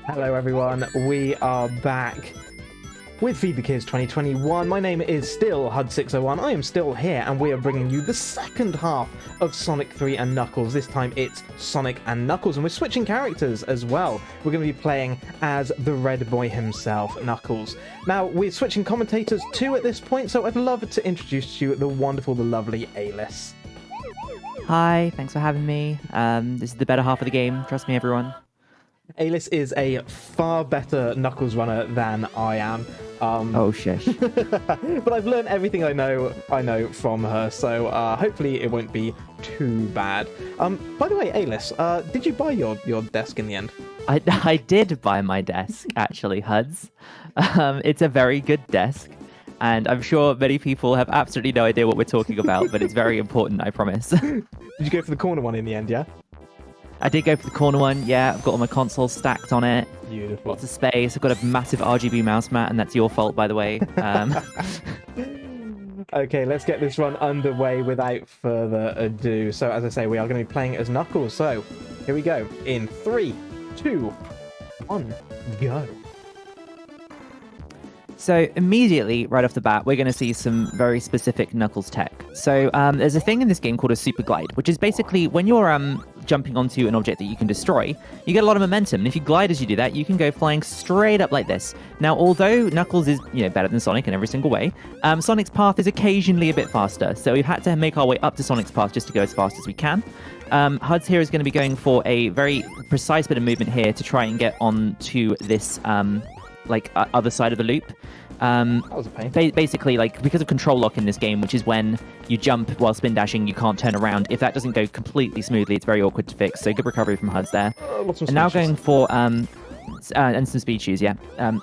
Hello everyone, we are back with Feed the Kids 2021. My name is still HUD601, I am still here, and we are bringing you the second half of Sonic 3 and Knuckles. This time it's Sonic and Knuckles, and we're switching characters as well. We're going to be playing as the Red Boy himself, Knuckles. Now, we're switching commentators too at this point, so I'd love to introduce to you the wonderful, the lovely Ailis. Hi, thanks for having me. This is the better half of the game, trust me everyone. Ailis is a far better Knuckles runner than I am. Oh, shush. But I've learned everything I know from her, so hopefully it won't be too bad. By the way, Ailis, did you buy your desk in the end? I did buy my desk, actually, Huds. It's a very good desk, and I'm sure many people have absolutely no idea what we're talking about, but it's very important, I promise. Did you go for the corner one in the end, yeah? I did go for the corner one, yeah. I've got all my consoles stacked on it. Beautiful. Lots of space. I've got a massive RGB mouse mat, and that's your fault, by the way. Okay, let's get this run underway without further ado. So, as I say, we are going to be playing as Knuckles. So, here we go. In 3, 2, 1, go. So immediately, right off the bat, we're going to see some very specific Knuckles tech. So there's a thing in this game called a super glide, which is basically when you're jumping onto an object that you can destroy, you get a lot of momentum. And if you glide as you do that, you can go flying straight up like this. Now, although Knuckles is better than Sonic in every single way, Sonic's path is occasionally a bit faster. So we've had to make our way up to Sonic's path just to go as fast as we can. Huds here is going to be going for a very precise bit of movement here to try and get onto this other side of the loop. That was a pain. Basically, because of control lock in this game, which is when you jump while spin dashing, you can't turn around. If that doesn't go completely smoothly, it's very awkward to fix. So good recovery from Huds there. And now going for and some speed shoes, yeah.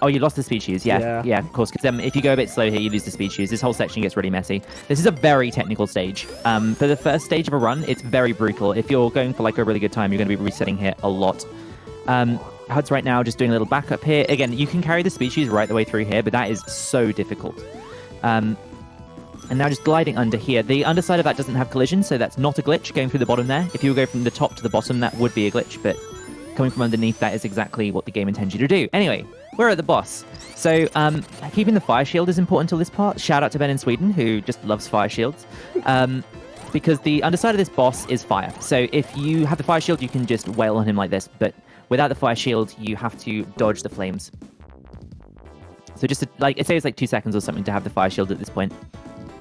Oh, you lost the speed shoes, yeah, of course. Because if you go a bit slow here, you lose the speed shoes. This whole section gets really messy. This is a very technical stage. For the first stage of a run, it's very brutal. If you're going for a really good time, you're going to be resetting here a lot. Huds right now just doing a little backup here. Again, you can carry the speed shoes right the way through here, but that is so difficult. And now just gliding under here. The underside of that doesn't have collision, so that's not a glitch going through the bottom there. If you go from the top to the bottom, that would be a glitch, but coming from underneath, that is exactly what the game intends you to do. Anyway, we're at the boss. So keeping the fire shield is important till this part. Shout out to Ben in Sweden, who just loves fire shields. Because the underside of this boss is fire. So if you have the fire shield, you can just wail on him like this, but without the fire shield, you have to dodge the flames. So just it saves 2 seconds or something to have the fire shield at this point.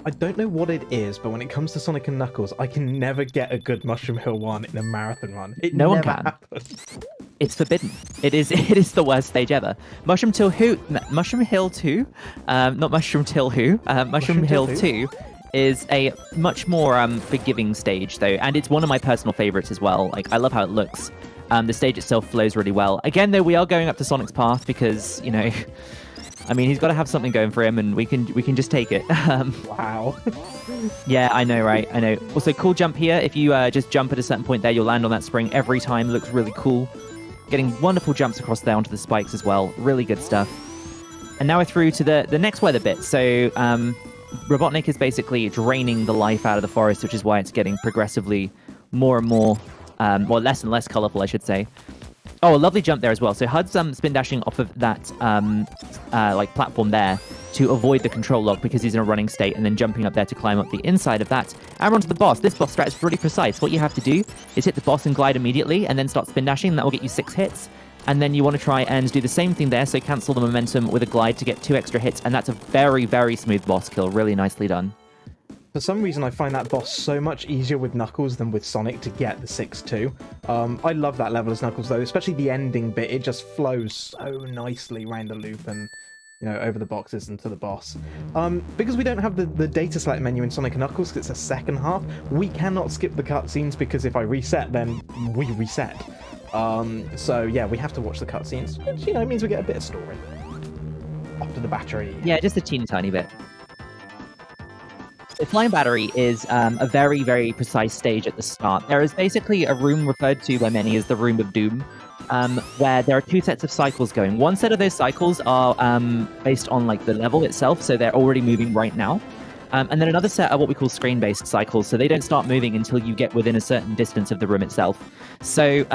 I don't know what it is, but when it comes to Sonic and Knuckles, I can never get a good Mushroom Hill 1 in a marathon run. No one can. Happens. It's forbidden. It is the worst stage ever. Mushroom Hill 2? Not Mushroom Hill Who. Mushroom Hill 2 is a much more forgiving stage, though, and it's one of my personal favorites as well. I love how it looks. The stage itself flows really well. Again, though, we are going up to Sonic's path because, I mean, he's got to have something going for him, and we can just take it. Wow. Yeah, I know, right? I know. Also, cool jump here. If you just jump at a certain point there, you'll land on that spring every time. Looks really cool. Getting wonderful jumps across there onto the spikes as well. Really good stuff. And now we're through to the next weather bit. So, Robotnik is basically draining the life out of the forest, which is why it's getting progressively more and more, less and less colorful, I should say. Oh, a lovely jump there as well. So Hud's spin dashing off of that platform there to avoid the control lock because he's in a running state, and then jumping up there to climb up the inside of that. And we're onto the boss. This boss strat is really precise. What you have to do is hit the boss and glide immediately, and then start spin dashing, and that will get you 6 hits. And then you want to try and do the same thing there, so cancel the momentum with a glide to get 2 extra hits, and that's a very, very smooth boss kill. Really nicely done. For some reason, I find that boss so much easier with Knuckles than with Sonic to get the 6-2. I love that level as Knuckles, though, especially the ending bit. It just flows so nicely around the loop and, over the boxes and to the boss. Because we don't have the data select menu in Sonic and Knuckles, because it's a second half, we cannot skip the cutscenes, because if I reset, then we reset. So, yeah, we have to watch the cutscenes, which, means we get a bit of story. Off to the battery. Yeah, just a teeny tiny bit. The flying battery is a very, very precise stage at the start. There is basically a room referred to by many as the Room of Doom, where there are 2 sets of cycles going. One set of those cycles are based on the level itself, so they're already moving right now. And then another set are what we call screen-based cycles. So they don't start moving until you get within a certain distance of the room itself. So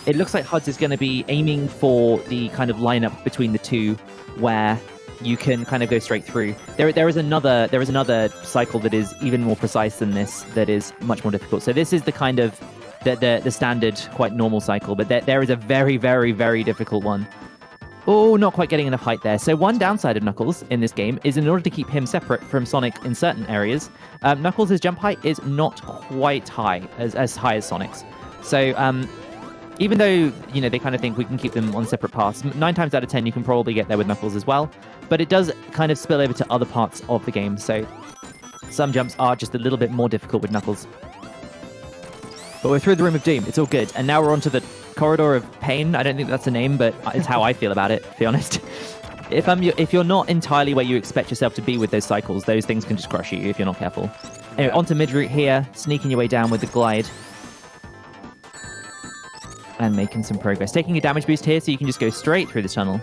it looks like HUDs is going to be aiming for the kind of lineup between the two where you can kind of go straight through. There is another cycle that is even more precise than this, that is much more difficult. So this is the kind of the standard, quite normal cycle, but there is a very, very, very difficult one. Oh, not quite getting enough height there. So one downside of Knuckles in this game is in order to keep him separate from Sonic in certain areas, Knuckles' jump height is not quite high, as high as Sonic's. So even though, you know, they kind of think we can keep them on separate paths, 9 times out of 10 you can probably get there with Knuckles as well, but it does kind of spill over to other parts of the game, so some jumps are just a little bit more difficult with Knuckles. But we're through the Room of Doom, it's all good, and now we're onto the Corridor of Pain. I don't think that's a name, but it's how I feel about it, to be honest. If you're not entirely where you expect yourself to be with those cycles, those things can just crush you if you're not careful. Anyway, onto mid-route here, sneaking your way down with the glide. And making some progress. Taking a damage boost here so you can just go straight through the tunnel.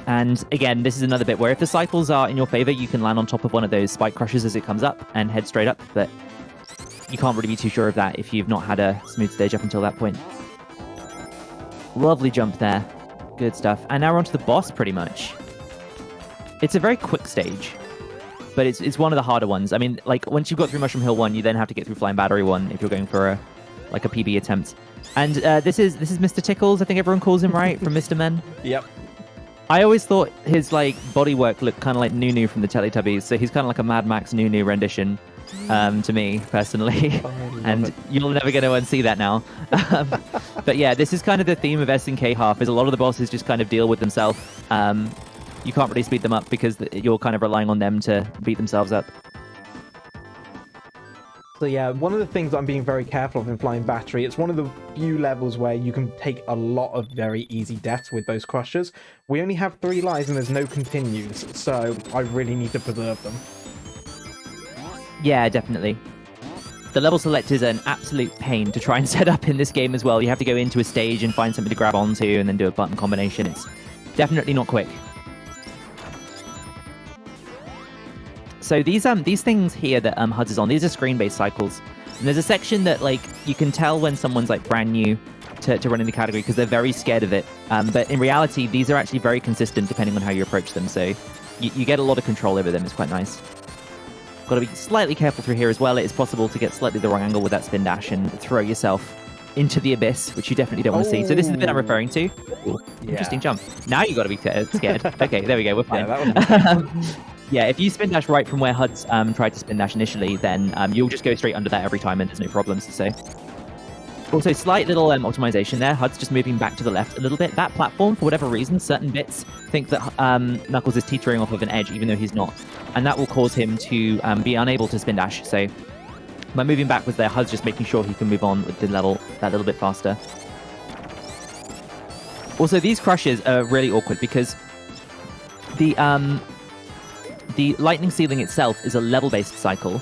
And again, this is another bit where if the cycles are in your favor, you can land on top of one of those spike crushes as it comes up and head straight up, but you can't really be too sure of that if you've not had a smooth stage up until that point. Lovely jump there. Good stuff. And now we're onto the boss, pretty much. It's a very quick stage, but it's one of the harder ones. I mean, like, once you've got through Mushroom Hill 1, you then have to get through Flying Battery 1 if you're going for a PB attempt. And this is Mr. Tickles, I think everyone calls him, right? From Mr. Men? Yep. I always thought his, like, bodywork looked kind of like Nunu from the Teletubbies, so he's kind of like a Mad Max Nunu rendition to me, personally. And you're never going to unsee that now. But yeah, this is kind of the theme of SNK half, is a lot of the bosses just kind of deal with themselves. You can't really speed them up because you're kind of relying on them to beat themselves up. So yeah, one of the things I'm being very careful of in Flying Battery, it's one of the few levels where you can take a lot of very easy deaths with those crushers. We only have 3 lives and there's no continues, so I really need to preserve them. Yeah, definitely. The level select is an absolute pain to try and set up in this game as well. You have to go into a stage and find something to grab onto and then do a button combination. It's definitely not quick. So these things here that HUDs is on, these are screen-based cycles. And there's a section that, like, you can tell when someone's, like, brand new to running the category because they're very scared of it. But in reality, these are actually very consistent depending on how you approach them. So you get a lot of control over them. It's quite nice. Got to be slightly careful through here as well. It is possible to get slightly the wrong angle with that spin dash and throw yourself into the abyss, which you definitely don't want to see. So this is the bit I'm referring to. Ooh, interesting jump. Now you got to be scared. Okay, there we go. We're fine. Yeah, if you spin dash right from where HUDs tried to spin dash initially, then you'll just go straight under that every time and there's no problems. So also, slight little optimization there. HUD's just moving back to the left a little bit. That platform, for whatever reason, certain bits think that Knuckles is teetering off of an edge, even though he's not. And that will cause him to be unable to spin dash. So by moving backwards there, HUD's just making sure he can move on with the level that little bit faster. Also, these crushes are really awkward because the lightning ceiling itself is a level-based cycle,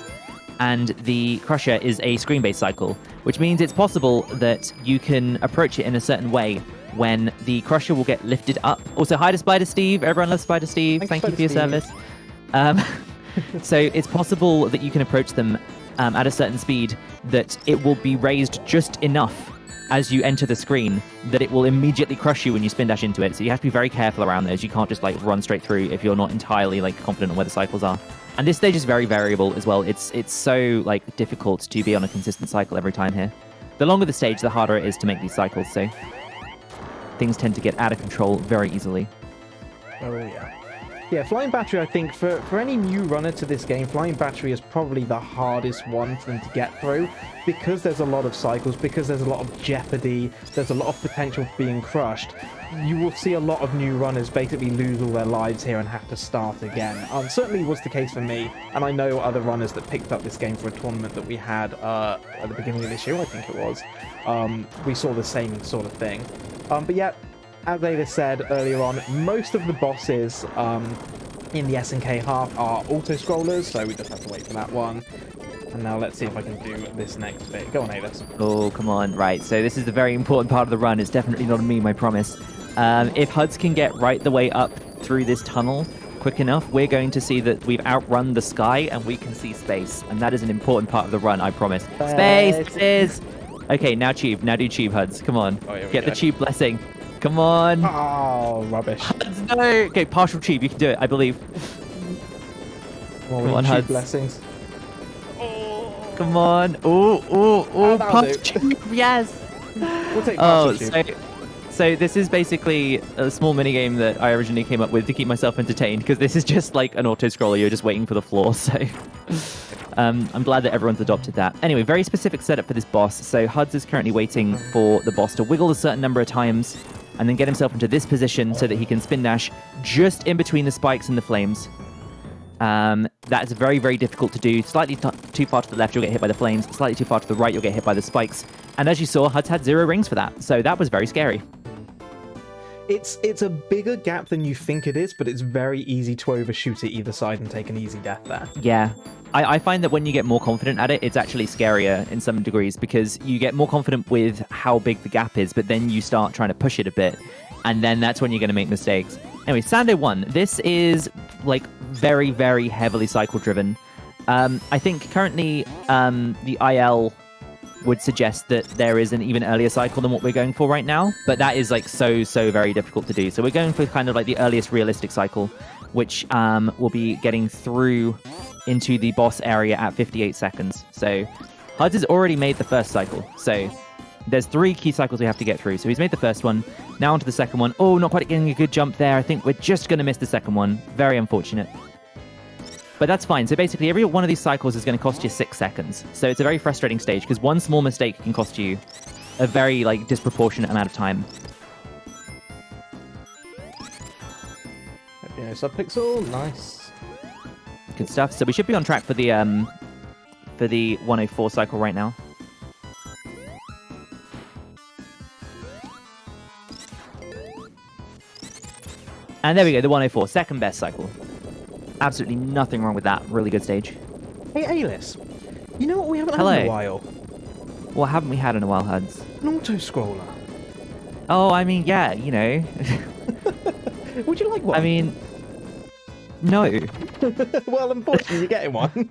and the crusher is a screen-based cycle, which means it's possible that you can approach it in a certain way when the crusher will get lifted up. Also, hi to Spider Steve. Everyone loves Spider Steve. Thank you for your service. So it's possible that you can approach them at a certain speed that it will be raised just enough as you enter the screen that it will immediately crush you when you spin dash into it. So you have to be very careful around those. You can't just like run straight through if you're not entirely like confident on where the cycles are. And this stage is very variable as well. It's so like difficult to be on a consistent cycle every time here. The longer the stage, the harder it is to make these cycles. So things tend to get out of control very easily. Oh yeah. Yeah, Flying Battery, I think, for any new runner to this game, Flying Battery is probably the hardest one for them to get through, because there's a lot of cycles, because there's a lot of jeopardy, there's a lot of potential for being crushed. You will see a lot of new runners basically lose all their lives here and have to start again. Certainly was the case for me, and I know other runners that picked up this game for a tournament that we had at the beginning of this year, I think it was. We saw the same sort of thing. But yeah, as Ailis said earlier on, most of the bosses in the SNK half are auto-scrollers, so we just have to wait for that one. And now let's see if I can do this next bit. Go on, Ailis. Oh, come on. Right, so this is the very important part of the run. It's definitely not a meme, I promise. If HUDs can get right the way up through this tunnel, quick enough, we're going to see that we've outrun the sky and we can see space. And that is an important part of the run, I promise. Space is... Okay, now tube. Now do tube, Huds. Come on. Get the tube blessing. Come on. Oh, rubbish. Huds, no. Okay, partial tube. You can do it, I believe. Come on, Huds. Blessings. Come on. Oh, partial tube. Yes. We'll take partial tube. So this is basically a small mini game that I originally came up with to keep myself entertained, because this is just like an auto-scroller. You're just waiting for the floor, so... I'm glad that everyone's adopted that. Anyway, very specific setup for this boss. So Huds is currently waiting for the boss to wiggle a certain number of times and then get himself into this position so that he can spin dash just in between the spikes and the flames. That is very, very difficult to do. Slightly too far to the left, you'll get hit by the flames. Slightly too far to the right, you'll get hit by the spikes. And as you saw, Huds had 0 rings for that. So that was very scary. It's a bigger gap than you think it is, but it's very easy to overshoot it either side and take an easy death there. Yeah. I find that when you get more confident at it, it's actually scarier in some degrees, because you get more confident with how big the gap is, but then you start trying to push it a bit, and then that's when you're going to make mistakes. Anyway, Sando 1. This is like very, very heavily cycle driven. I think currently the IL would suggest that there is an even earlier cycle than what we're going for right now, but that is like so very difficult to do. So we're going for kind of like the earliest realistic cycle, which will be getting through into the boss area at 58 seconds. So Huds has already made the first cycle. So there's 3 key cycles we have to get through. So he's made the first one. Now onto the second one. Oh, not quite getting a good jump there. I think we're just going to miss the second one. Very unfortunate. But that's fine. So basically, every one of these cycles is going to cost you 6 seconds. So it's a very frustrating stage, because one small mistake can cost you a very like disproportionate amount of time. Subpixel, nice. Good stuff. So we should be on track for the 104 cycle right now. And there we go, the 104, second best cycle. Absolutely nothing wrong with that. Really good stage. Hey, Ailis. You know what we haven't had in a while? What haven't we had in a while, Huds? An auto-scroller. Oh, I mean, yeah, you know. Would you like one? I mean, no. Well, unfortunately, you're getting one.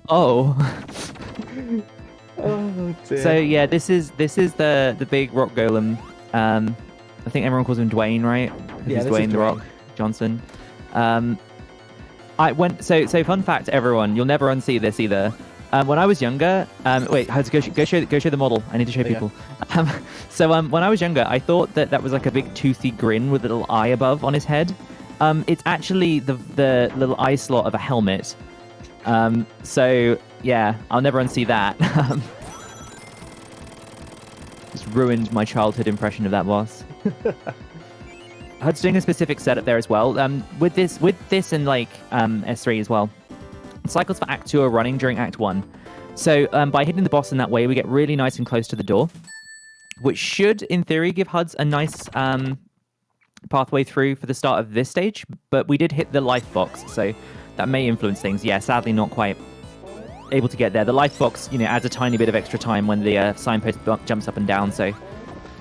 Oh. Oh, dear. So, yeah, this is the big rock golem. I think everyone calls him Dwayne, right? Yeah, this Dwayne the Rock Johnson. So fun fact, everyone, you'll never unsee this either. When I was younger, wait, go show the model. I need to show people. When I was younger, I thought that was like a big toothy grin with a little eye above on his head. It's actually the little eye slot of a helmet. So yeah, I'll never unsee that. Just ruined my childhood impression of that boss. Hud's doing a specific setup there as well. With this and like S3 as well. Cycles for Act 2 are running during Act 1. So by hitting the boss in that way, we get really nice and close to the door, which should, in theory, give Huds a nice pathway through for the start of this stage. But we did hit the life box, so that may influence things. Yeah, sadly not quite able to get there. The life box, adds a tiny bit of extra time when the signpost jumps up and down, so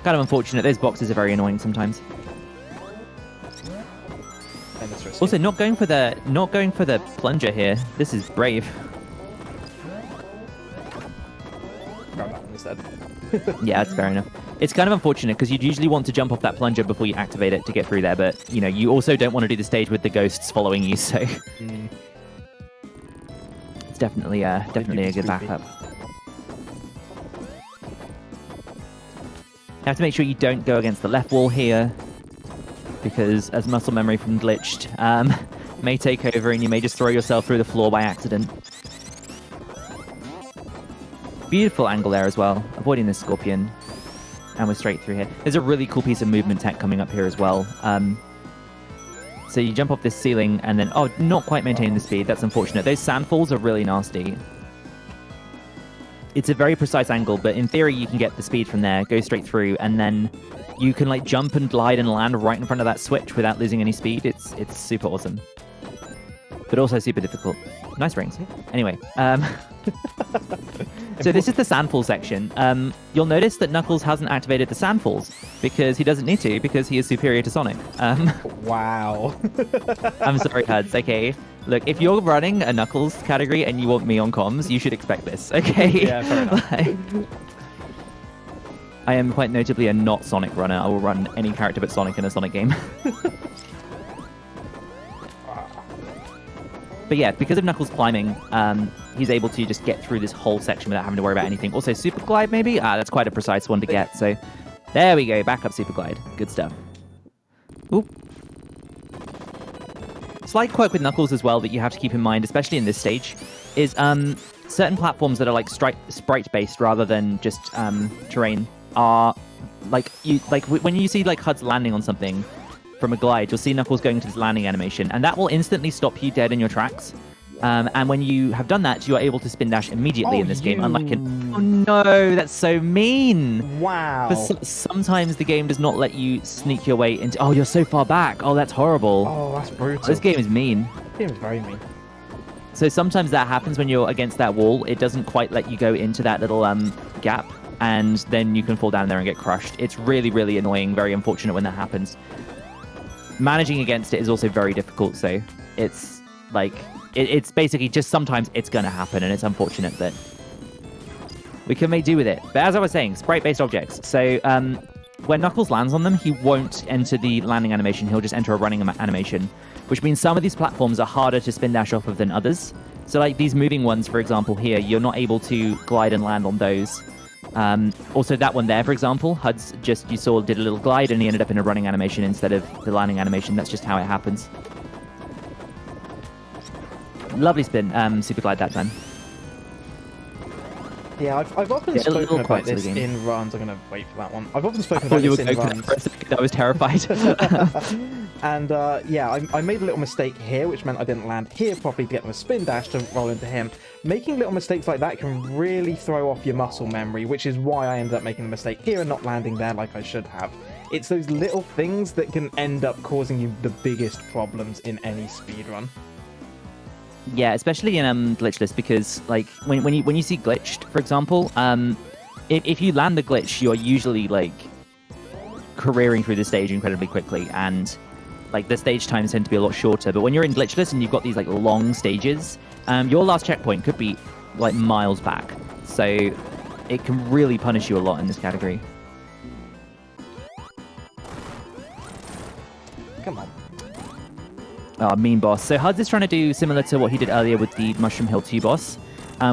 kind of unfortunate. Those boxes are very annoying sometimes. Also, not going for the plunger here. This is brave. Grab that one instead. Yeah, that's fair enough. It's kind of unfortunate because you'd usually want to jump off that plunger before you activate it to get through there, but you also don't want to do the stage with the ghosts following you, so it's definitely a good backup. You have to make sure you don't go against the left wall here, because as muscle memory from Glitched may take over and you may just throw yourself through the floor by accident. Beautiful angle there as well, avoiding this scorpion. And we're straight through here. There's a really cool piece of movement tech coming up here as well. So you jump off this ceiling and then, not quite maintaining the speed. That's unfortunate. Those sandfalls are really nasty. It's a very precise angle, but in theory you can get the speed from there, go straight through, and then you can like jump and glide and land right in front of that switch without losing any speed. It's super awesome. but also super difficult. Nice rings. Anyway, so this is the sandfall section. You'll notice that Knuckles hasn't activated the sandfalls because he doesn't need to, because he is superior to Sonic. Wow. I'm sorry, Huds. Okay, look, if you're running a Knuckles category and you want me on comms, you should expect this. Okay. Yeah, fair enough. I am quite notably a not Sonic runner. I will run any character but Sonic in a Sonic game. But yeah, because of Knuckles climbing, he's able to just get through this whole section without having to worry about anything. Also, Super Glide, maybe? That's quite a precise one to get. So there we go. Back up Super Glide. Good stuff. Oop. Slight quirk with Knuckles as well that you have to keep in mind, especially in this stage, is certain platforms that are like sprite-based rather than just terrain are when you see like HUDs landing on something from a glide, you'll see Knuckles going to this landing animation, and that will instantly stop you dead in your tracks. And when you have done that, you are able to spin dash immediately in this game, unlike in... Oh no, that's so mean! Wow. Sometimes the game does not let you sneak your way into... Oh, you're so far back! Oh, that's horrible. Oh, that's brutal. This game is mean. This game is very mean. So sometimes that happens when you're against that wall. It doesn't quite let you go into that little gap, and then you can fall down there and get crushed. It's really, really annoying, very unfortunate when that happens. Managing against it is also very difficult, so it's like it's basically just sometimes it's gonna happen, and it's unfortunate that we can make do with it. But as I was saying, sprite-based objects. So when Knuckles lands on them, he won't enter the landing animation. He'll just enter a running animation, which means some of these platforms are harder to spin dash off of than others. So like these moving ones, for example, here, you're not able to glide and land on those. Also that one there, for example, HUDs just, you saw, did a little glide and he ended up in a running animation instead of the landing animation. That's just how it happens. Lovely spin, super glide that time. Yeah, I've often spoken about this in runs. I'm going to wait for that one. I've often spoken about this in runs. I was terrified. And yeah, I made a little mistake here, which meant I didn't land here properly to get my spin dash to roll into him. Making little mistakes like that can really throw off your muscle memory, which is why I ended up making a mistake here and not landing there like I should have. It's those little things that can end up causing you the biggest problems in any speedrun. Yeah, especially in Glitchless, because like when you see glitched, for example, if you land the glitch, you're usually like careering through the stage incredibly quickly, and like the stage times tend to be a lot shorter. But when you're in Glitchless and you've got these like long stages, your last checkpoint could be like miles back, so it can really punish you a lot in this category. Come on. Oh, mean boss. So HUDs is trying to do similar to what he did earlier with the Mushroom Hill 2 boss,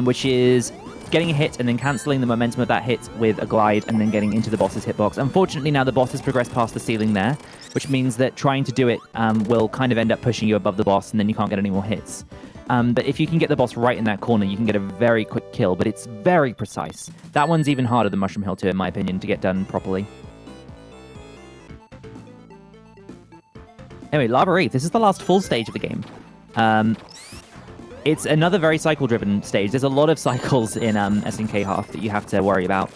which is getting a hit and then cancelling the momentum of that hit with a glide and then getting into the boss's hitbox. Unfortunately, now the boss has progressed past the ceiling there, which means that trying to do it will kind of end up pushing you above the boss, and then you can't get any more hits. But if you can get the boss right in that corner, you can get a very quick kill, but it's very precise. That one's even harder than Mushroom Hill 2, in my opinion, to get done properly. Anyway, Lava Reef. This is the last full stage of the game. It's another very cycle-driven stage. There's a lot of cycles in SNK half that you have to worry about.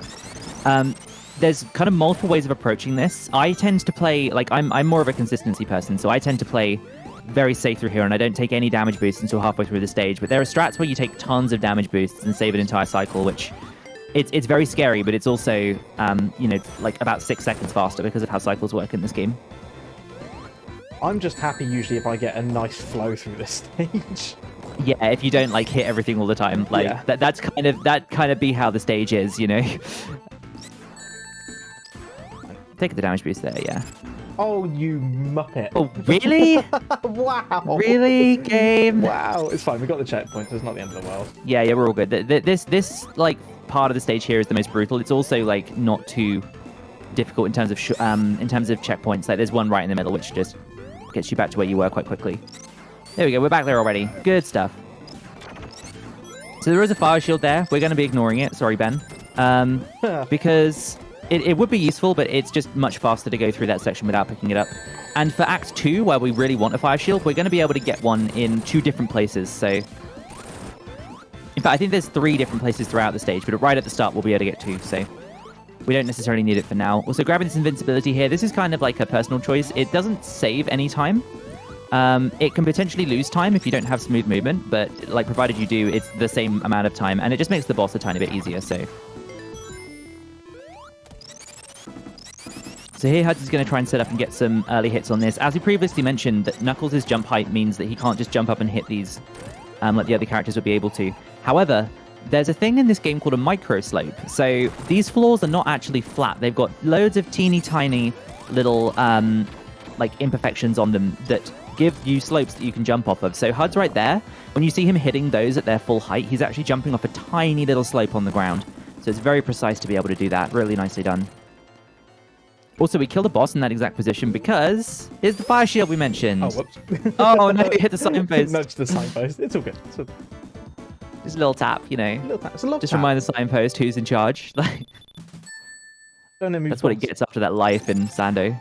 There's kind of multiple ways of approaching this. I tend to play, like, I'm more of a consistency person, so I tend to play very safe through here, and I don't take any damage boosts until halfway through the stage. But there are strats where you take tons of damage boosts and save an entire cycle, which it's very scary, but it's also, you know, like about 6 seconds faster because of how cycles work in this game. I'm just happy usually if I get a nice flow through this stage. Yeah, if you don't like hit everything all the time, like yeah. that kind of be how the stage is, you know. Take the damage boost there, yeah. Oh, you muppet! Oh, really? Wow! Really, game? Wow! It's fine. We got the checkpoint, so it's not the end of the world. Yeah, yeah, we're all good. This like part of the stage here is the most brutal. It's also like not too difficult in terms of checkpoints. Like there's one right in the middle which just gets you back to where you were quite quickly. There we go, we're back there already. Good stuff. So there is a fire shield there. We're going to be ignoring it. Sorry, Ben. Because it would be useful, but it's just much faster to go through that section without picking it up. And for Act 2, where we really want a fire shield, we're going to be able to get one in 2 different places. So, in fact, I think there's 3 different places throughout the stage, but right at the start we'll be able to get 2, so we don't necessarily need it for now. Also, grabbing this invincibility here, this is kind of like a personal choice. It doesn't save any time, It can potentially lose time if you don't have smooth movement, but like provided you do, it's the same amount of time, and it just makes the boss a tiny bit easier. So here Huds is going to try and set up and get some early hits on this. As we previously mentioned, that Knuckles' jump height means that he can't just jump up and hit these like the other characters would be able to. However, there's a thing in this game called a micro slope. So these floors are not actually flat. They've got loads of teeny tiny little like imperfections on them that give you slopes that you can jump off of. So Hud's right there. When you see him hitting those at their full height, he's actually jumping off a tiny little slope on the ground. So it's very precise to be able to do that. Really nicely done. Also, we killed a boss in that exact position because here's the fire shield we mentioned. Oh, whoops. Oh, no, you hit the signpost. Nudged the signpost. It's all good. It's all... Just a little tap, you know. Little tap. It's a Just tap. remind the signpost who's in charge. That's what it gets after that life in Sando.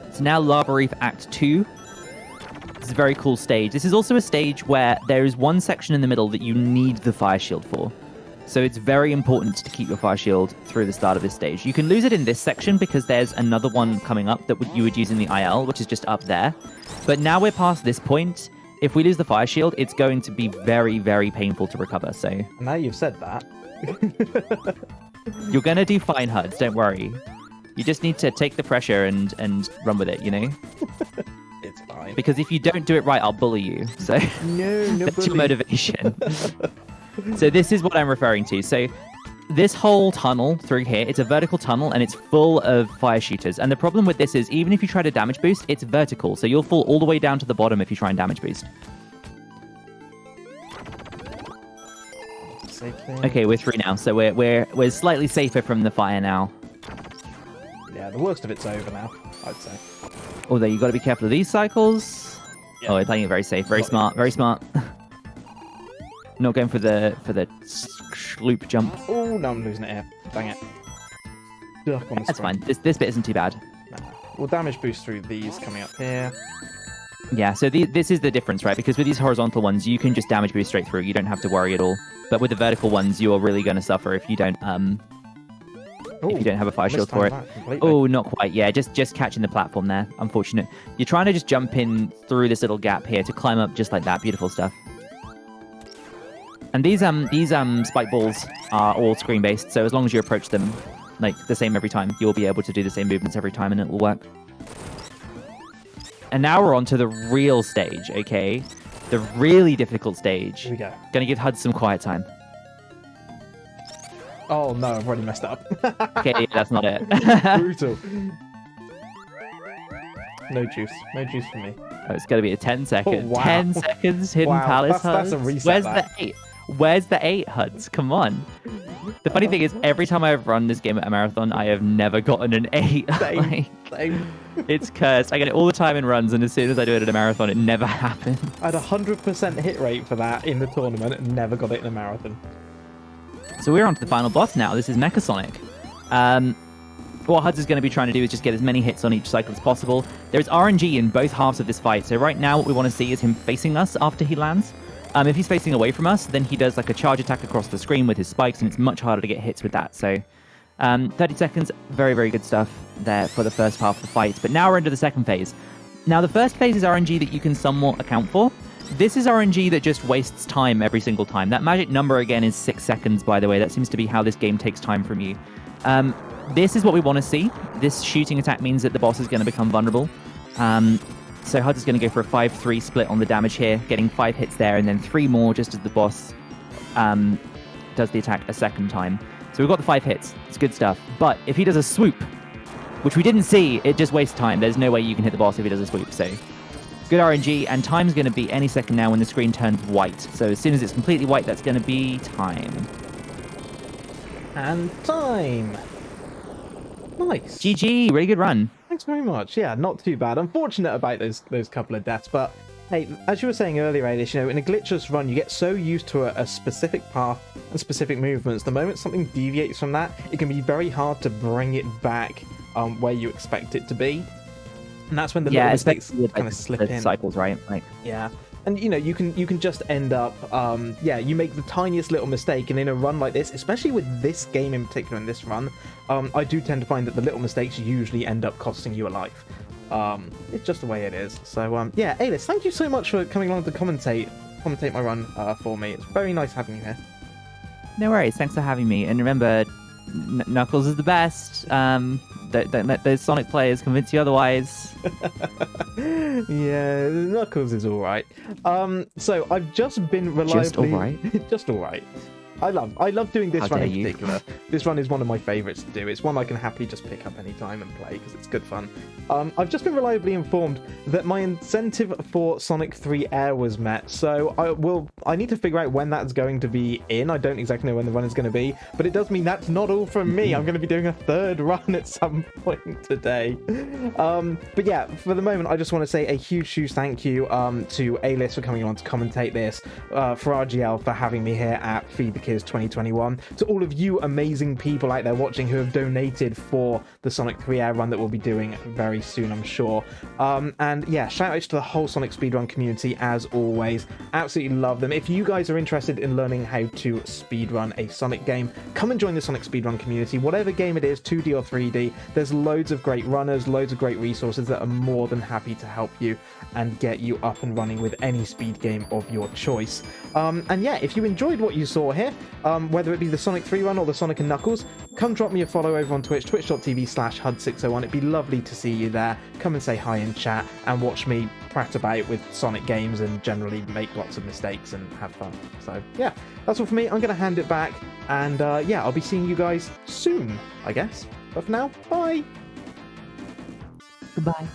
It's now Lava Reef Act 2. This is a very cool stage. This is also a stage where there is one section in the middle that you need the fire shield for. So it's very important to keep your fire shield through the start of this stage. You can lose it in this section because there's another one coming up that you would use in the IL, which is just up there. But now we're past this point. If we lose the fire shield, it's going to be very, very painful to recover. So now you've said that. You're going to do fine, Huds. Don't worry. You just need to take the pressure and run with it, you know? It's fine. Because if you don't do it right, I'll bully you. So no that's your motivation. So this is what I'm referring to. So this whole tunnel through here, it's a vertical tunnel and it's full of fire shooters. And the problem with this is even if you try to damage boost, it's vertical. So you'll fall all the way down to the bottom if you try and damage boost. Okay, we're 3 now. So we're slightly safer from the fire now. Yeah, the worst of it's over now, I'd say. Although you got to be careful of these cycles. Yeah. Oh, we're playing it very safe. Very smart. Very smart. Not going for the sloop jump. Oh, no, I'm losing it here. Dang it. Duck on the That's screen. fine. This bit isn't too bad. No. We'll damage boost through these coming up here. Yeah, so this is the difference, right? Because with these horizontal ones, you can just damage boost straight through. You don't have to worry at all. But with the vertical ones, you are really going to suffer if you don't have a fire shield for it. Oh, not quite. Yeah, just catching the platform there. Unfortunate. You're trying to just jump in through this little gap here to climb up just like that. Beautiful stuff. And these spike balls are all screen based, so as long as you approach them like the same every time, you'll be able to do the same movements every time and it will work. And now we're on to the real stage, okay? The really difficult stage. Here we go. Gonna give Hud some quiet time. Oh no, I've already messed up. Okay, yeah, that's not it. Brutal. No juice. No juice for me. Oh, it's gonna be a 10 second. Oh, wow. 10 seconds, Hidden Palace That's Huds. a reset. Where's the 8? Where's the 8, Huds? Come on. The funny thing is, every time I've run this game at a marathon, I have never gotten an 8. Same. It's cursed. I get it all the time in runs, and as soon as I do it at a marathon, it never happens. I had 100% hit rate for that in the tournament and never got it in a marathon. So we're on to the final boss now. This is Mechasonic. What Huds is going to be trying to do is just get as many hits on each cycle as possible. There's RNG in both halves of this fight. So right now, what we want to see is him facing us after he lands. If he's facing away from us, then he does like a charge attack across the screen with his spikes, and it's much harder to get hits with that. So 30 seconds, very, very good stuff there for the first half of the fight. But now we're into the second phase. Now, the first phase is RNG that you can somewhat account for. This is RNG that just wastes time every single time. That magic number, again, is 6 seconds, by the way. That seems to be how this game takes time from you. This is what we want to see. This shooting attack means that the boss is going to become vulnerable. So Hud is going to go for a 5-3 split on the damage here, getting 5 hits there, and then 3 more just as the boss does the attack a second time. So we've got the 5 hits. It's good stuff. But if he does a swoop, which we didn't see, it just wastes time. There's no way you can hit the boss if he does a swoop. So good RNG, and time's going to be any second now when the screen turns white. So as soon as it's completely white, that's going to be time. And time. Nice. GG, really good run. Thanks very much. Yeah, not too bad. Unfortunate about those couple of deaths, but hey, as you were saying earlier, Ailis, in a glitchless run, you get so used to a specific path and specific movements. The moment something deviates from that, it can be very hard to bring it back where you expect it to be. And that's when the little mistakes kind of slip in. Cycles, right? Like, yeah. And you know, you can just end up, yeah, you make the tiniest little mistake, and in a run like this, especially with this game in particular, in this run, I do tend to find that the little mistakes usually end up costing you a life. It's just the way it is. So yeah, Ailis, thank you so much for coming along to commentate my run for me. It's very nice having you here. No worries. Thanks for having me. And remember, Knuckles is the best. Don't let those Sonic players convince you otherwise. Yeah, Knuckles is all right. So I've just been reliably... Just all right? Just all right. I love doing this run in particular. This run is one of my favourites to do. It's one I can happily just pick up any time and play because it's good fun. I've just been reliably informed that my incentive for Sonic 3 Air was met, so I need to figure out when that's going to be in. I don't exactly know when the run is going to be, but it does mean that's not all from me. I'm going to be doing a third run at some point today. But yeah, for the moment, I just want to say a huge thank you to Ailis for coming on to commentate this, for RGL for having me here at Feed the Kids 2021, to all of you amazing people out there watching who have donated for the Sonic 3 Air run that we'll be doing very soon, I'm sure. And yeah, shout outs to the whole Sonic speedrun community as always. Absolutely love them. If you guys are interested in learning how to speedrun a Sonic game, come and join the Sonic speedrun community. Whatever game it is, 2D or 3D, there's loads of great runners, loads of great resources that are more than happy to help you and get you up and running with any speed game of your choice. And yeah, if you enjoyed what you saw here, whether it be the Sonic 3 run or the Sonic and Knuckles, come drop me a follow over on Twitch, twitch.tv/HUD601. It'd be lovely to see you there. Come and say hi and chat and watch me prat about with Sonic games and generally make lots of mistakes and have fun. So yeah, that's all for me. I'm going to hand it back, and yeah, I'll be seeing you guys soon, I guess. But for now, bye! Goodbye.